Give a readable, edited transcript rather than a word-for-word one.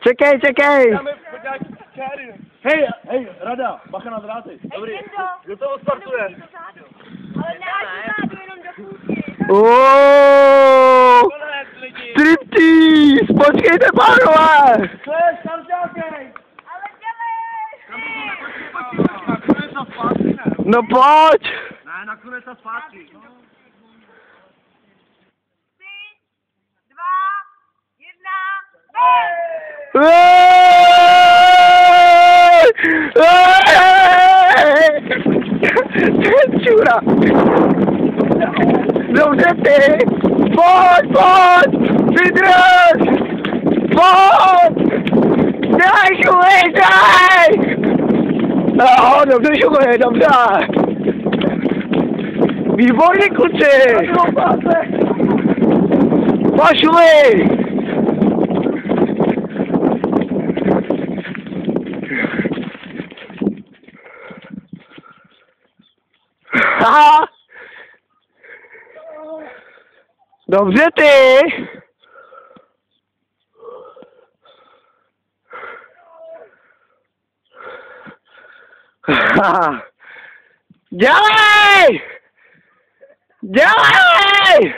Čekej, čekej! Hej, Rada, bacha na dráty. Dobrý, kdo to odstartuje? Ale ne, to jenom do půlky. Oooo! Striptease! Počkejte, pánové! Kleš, tam čákej! Ale dělej! Nakonec a zpátky, ne? No pojď! Ne, nakonec a zpátky. 3, 2, 1. Čura! Dobře ty! Pojď! Vydrž! Pojď! Daj, šuj, daj! Dobře, šuj, dobře! Výborně, kluci! Pošli! Haha! Dobře ty! Haha! Dělej! Dělej!